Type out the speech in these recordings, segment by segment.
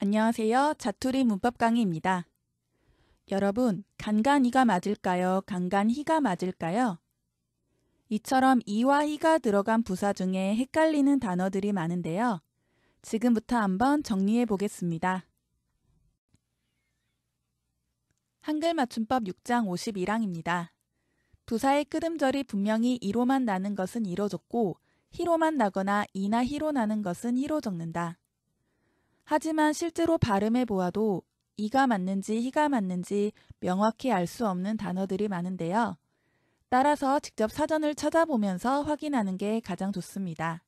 안녕하세요. 자투리 문법 강의입니다. 여러분, 간간이가 맞을까요? 간간히가 맞을까요? 이처럼 이와 히가 들어간 부사 중에 헷갈리는 단어들이 많은데요. 지금부터 한번 정리해 보겠습니다. 한글 맞춤법 6장 51항입니다. 부사의 끄듬절이 분명히 이로만 나는 것은 이로 적고 히로만 나거나 이나 히로 나는 것은 히로 적는다. 하지만 실제로 발음해 보아도 이가 맞는지 히가 맞는지 명확히 알 수 없는 단어들이 많은데요. 따라서 직접 사전을 찾아보면서 확인하는 게 가장 좋습니다.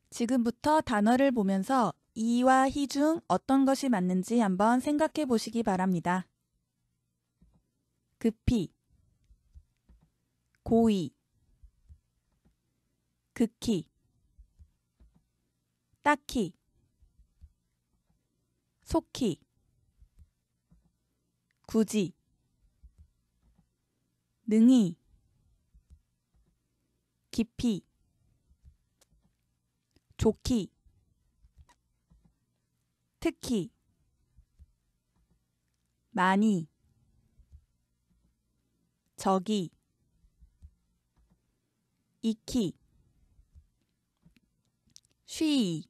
지금부터 단어를 보면서 이와 히 중 어떤 것이 맞는지 한번 생각해 보시기 바랍니다. 급히, 고의, 극히, 딱히, 속히, 굳이, 능히, 깊이, 좋기, 특히, 많이, 적이, 익히, 쉬이,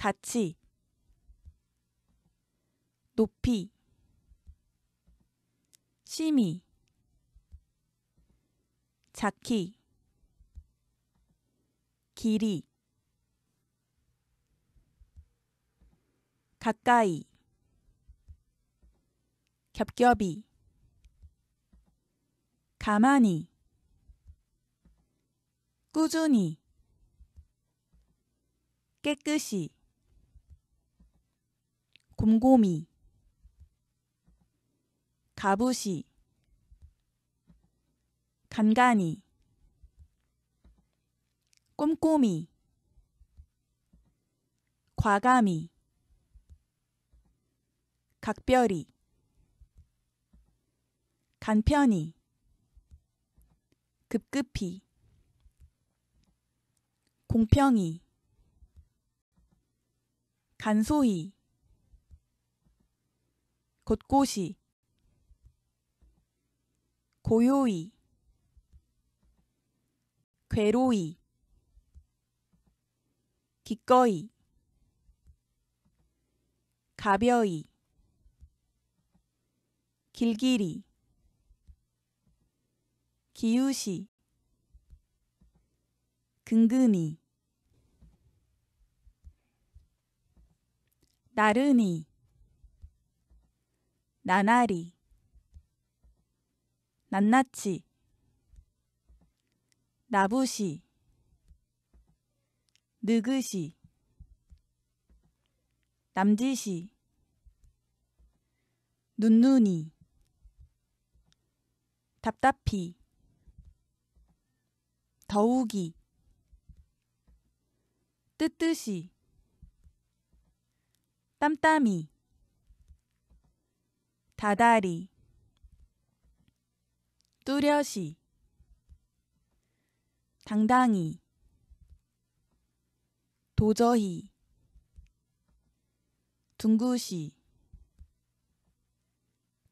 같이, 높이, 심히, 작히, 길이, 가까이, 겹겹이, 가만히, 꾸준히, 깨끗이, 곰곰이, 가부시, 간간히, 꼼꼼히, 과감히, 각별히, 간편히, 급급히, 공평히, 간소히, 곳곳이, 고요히, 괴로이, 기꺼이, 가벼이, 길길이, 기우시, 근근히, 나른히, 나날이, 낱낱이, 나부시, 느긋이, 남짓이, 눈눈이, 답답히, 더욱이, 뜨뜻이, 땀땀이, 다달이, 뚜렷이, 당당히, 도저히, 둥굿이,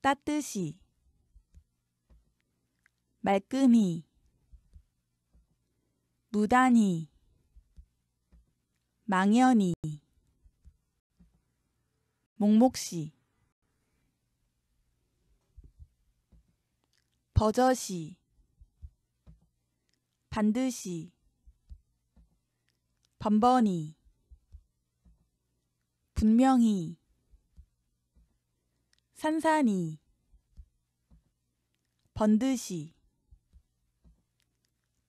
따뜻이, 말끔히, 무단히, 망연히, 몽목시, 버젓이, 반드시, 번번이, 분명히, 산산이, 번듯이,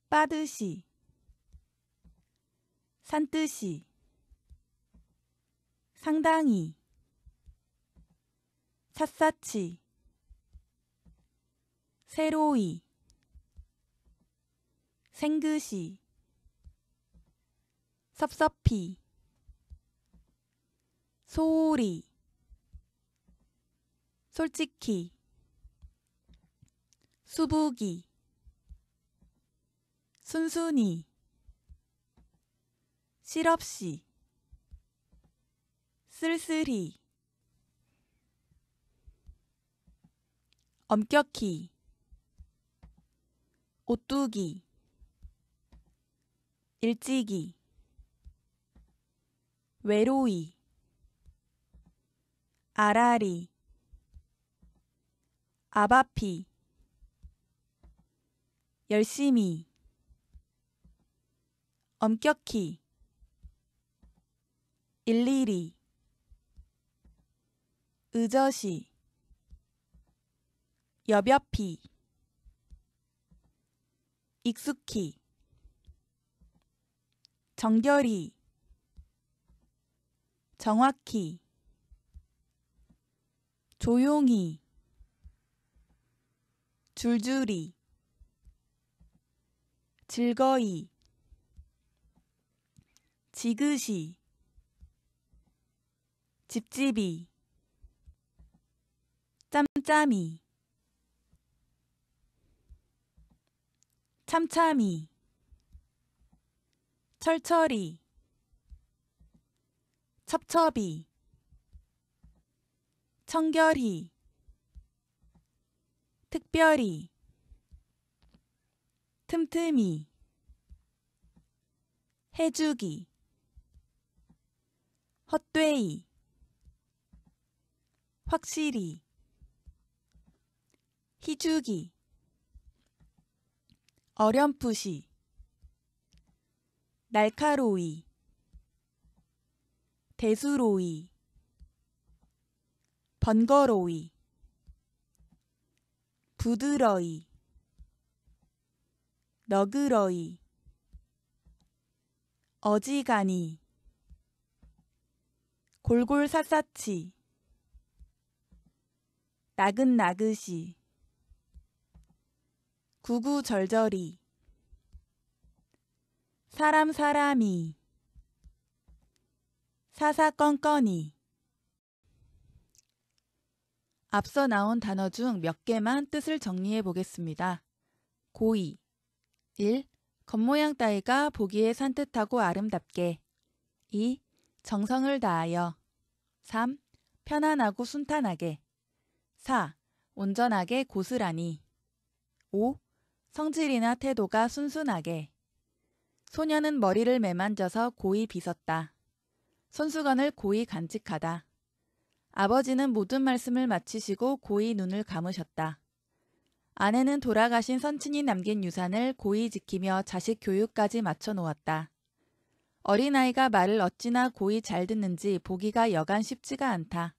빠듯이, 산뜻이, 상당히, 샅샅이, 새로이, 생긋이, 섭섭히, 소홀히, 솔직히, 수북이, 순순히, 실없이, 쓸쓸히, 엄격히, 오뚜기, 일찍이, 외로이, 아라리, 아바피, 열심히, 엄격히, 일일이, 의젓이, 여볕이, 익숙히, 정결히, 정확히, 조용히, 줄줄이, 즐거이, 지그시, 찝찝이, 짬짬이, 참참이, 철철이, 첩첩이, 청결히, 특별히, 틈틈이, 해주기, 헛되이, 확실히, 희주기, 어렴풋이, 날카로이, 대수로이, 번거로이, 부드러이, 너그러이, 어지간히, 골골사사치, 나긋나긋이, 구구절절이, 사람이, 사사건건이. 앞서 나온 단어 중 몇 개만 뜻을 정리해 보겠습니다. 고의 1. 겉모양 따위가 보기에 산뜻하고 아름답게 2. 정성을 다하여 3. 편안하고 순탄하게 4. 온전하게 고스란히 5. 성질이나 태도가 순순하게 소녀는 머리를 매만져서 고이 빗었다. 손수건을 고이 간직하다. 아버지는 모든 말씀을 마치시고 고이 눈을 감으셨다. 아내는 돌아가신 선친이 남긴 유산을 고이 지키며 자식 교육까지 맞춰 놓았다. 어린아이가 말을 어찌나 고이 잘 듣는지 보기가 여간 쉽지가 않다.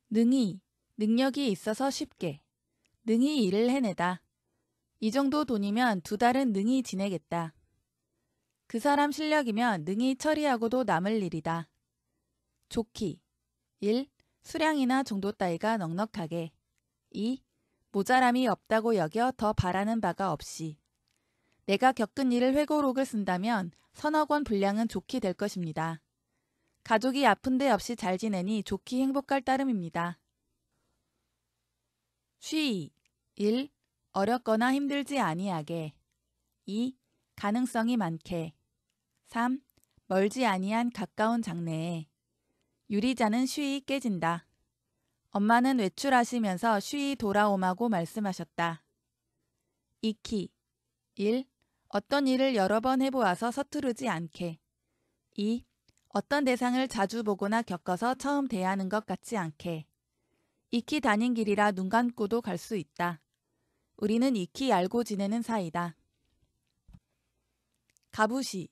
능히, 능력이 있어서 쉽게, 능히 일을 해내다. 이 정도 돈이면 2달은 능히 지내겠다. 그 사람 실력이면 능히 처리하고도 남을 일이다. 좋기 1. 수량이나 정도 따위가 넉넉하게 2. 모자람이 없다고 여겨 더 바라는 바가 없이 내가 겪은 일을 회고록을 쓴다면 3억 원 분량은 좋게 될 것입니다. 가족이 아픈 데 없이 잘 지내니 좋기 행복할 따름입니다. 쉬이 1. 어렵거나 힘들지 아니하게 2. 가능성이 많게 3. 멀지 아니한 가까운 장래에 유리잔은 쉬이 깨진다. 엄마는 외출하시면서 쉬이 돌아오마고 말씀하셨다. 익히 1. 어떤 일을 여러 번 해보아서 서투르지 않게 2. 어떤 대상을 자주 보거나 겪어서 처음 대하는 것 같지 않게 익히 다닌 길이라 눈 감고도 갈 수 있다. 우리는 익히 알고 지내는 사이다. 가부시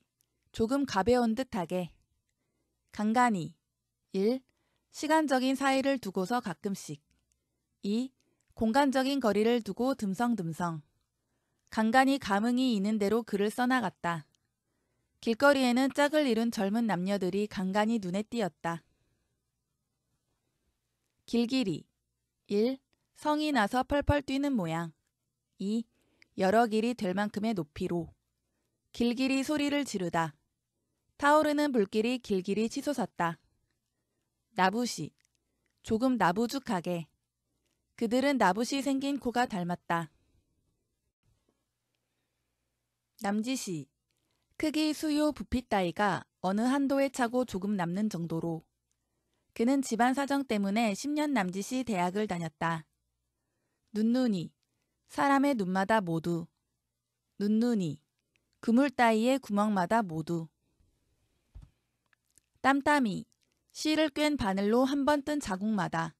조금 가벼운 듯하게 간간히 1. 시간적인 사이를 두고서 가끔씩 2. 공간적인 거리를 두고 듬성듬성 간간히 감흥이 있는 대로 글을 써나갔다. 길거리에는 짝을 이룬 젊은 남녀들이 간간히 눈에 띄었다. 길길이 1. 성이 나서 펄펄 뛰는 모양 2. 여러 길이 될 만큼의 높이로 길길이 소리를 지르다. 타오르는 불길이 길길이 치솟았다. 나부시 조금 나부죽하게 그들은 나부시 생긴 코가 닮았다. 남지시 크기, 수요, 부피 따위가 어느 한도에 차고 조금 남는 정도로. 그는 집안 사정 때문에 10년 남짓이 대학을 다녔다. 눈눈이, 사람의 눈마다 모두. 눈눈이, 그물 따위의 구멍마다 모두. 땀땀이, 실을 꿰n 바늘로 한 번 뜬 자국마다.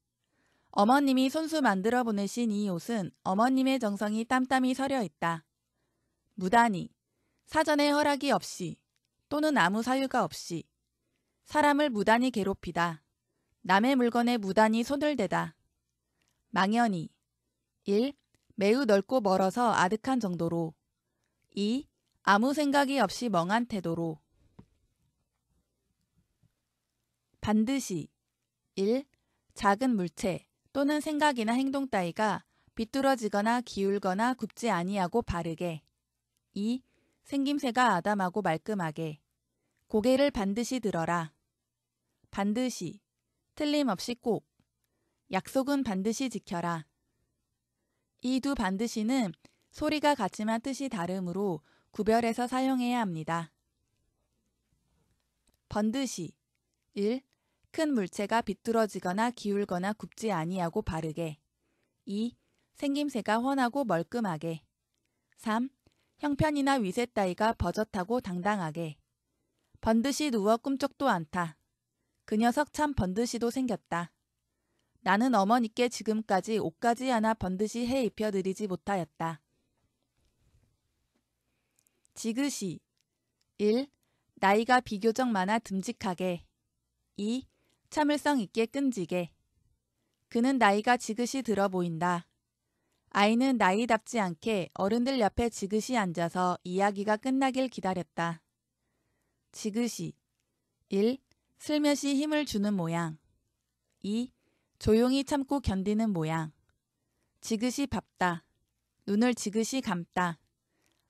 어머님이 손수 만들어 보내신 이 옷은 어머님의 정성이 땀땀이 서려 있다. 무단히, 사전에 허락이 없이 또는 아무 사유가 없이 사람을 무단히 괴롭히다. 남의 물건에 무단히 손을 대다. 망연히 1. 매우 넓고 멀어서 아득한 정도로 2. 아무 생각이 없이 멍한 태도로 반드시 1. 작은 물체 또는 생각이나 행동 따위가 비뚤어지거나 기울거나 굽지 아니하고 바르게 2. 생김새가 아담하고 말끔하게 고개를 반드시 들어라. 반드시 틀림없이 꼭 약속은 반드시 지켜라. 이 두 반드시는 소리가 같지만 뜻이 다르므로 구별해서 사용해야 합니다. 번드시 1. 큰 물체가 비뚤어지거나 기울거나 굽지 아니하고 바르게 2. 생김새가 훤하고 멀끔하게 3. 형편이나 위세 따위가 버젓하고 당당하게 번듯이 누워 꿈쩍도 않다. 그 녀석 참 번듯이도 생겼다. 나는 어머니께 지금까지 옷까지 하나 번듯이 해 입혀드리지 못하였다. 지그시 1. 나이가 비교적 많아 듬직하게 2. 참을성 있게 끈지게 그는 나이가 지그시 들어 보인다. 아이는 나이답지 않게 어른들 옆에 지그시 앉아서 이야기가 끝나길 기다렸다. 지그시 1. 슬며시 힘을 주는 모양 2. 조용히 참고 견디는 모양 지그시 밟다. 눈을 지그시 감다.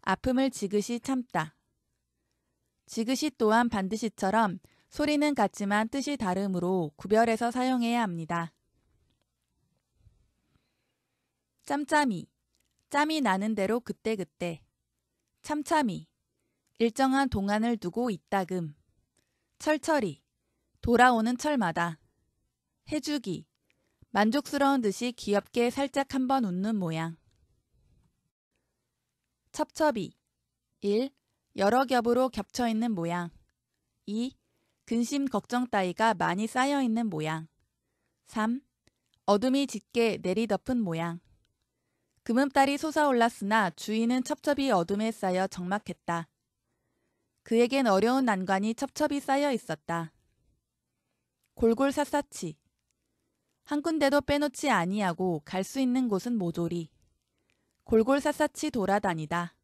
아픔을 지그시 참다. 지그시 또한 반드시처럼 소리는 같지만 뜻이 다르므로 구별해서 사용해야 합니다. 짬짬이, 짬이 나는 대로 그때그때. 참참이, 일정한 동안을 두고 이따금. 철철이, 돌아오는 철마다. 해주기, 만족스러운 듯이 귀엽게 살짝 한번 웃는 모양. 첩첩이 1. 여러 겹으로 겹쳐있는 모양 2. 근심 걱정 따위가 많이 쌓여있는 모양 3. 어둠이 짙게 내리덮은 모양 금음달이 솟아올랐으나 주인은 첩첩이 어둠에 쌓여 적막했다. 그에겐 어려운 난관이 첩첩이 쌓여 있었다. 골골사사치 한 군데도 빼놓지 아니하고 갈 수 있는 곳은 모조리 골골사사치 돌아다니다.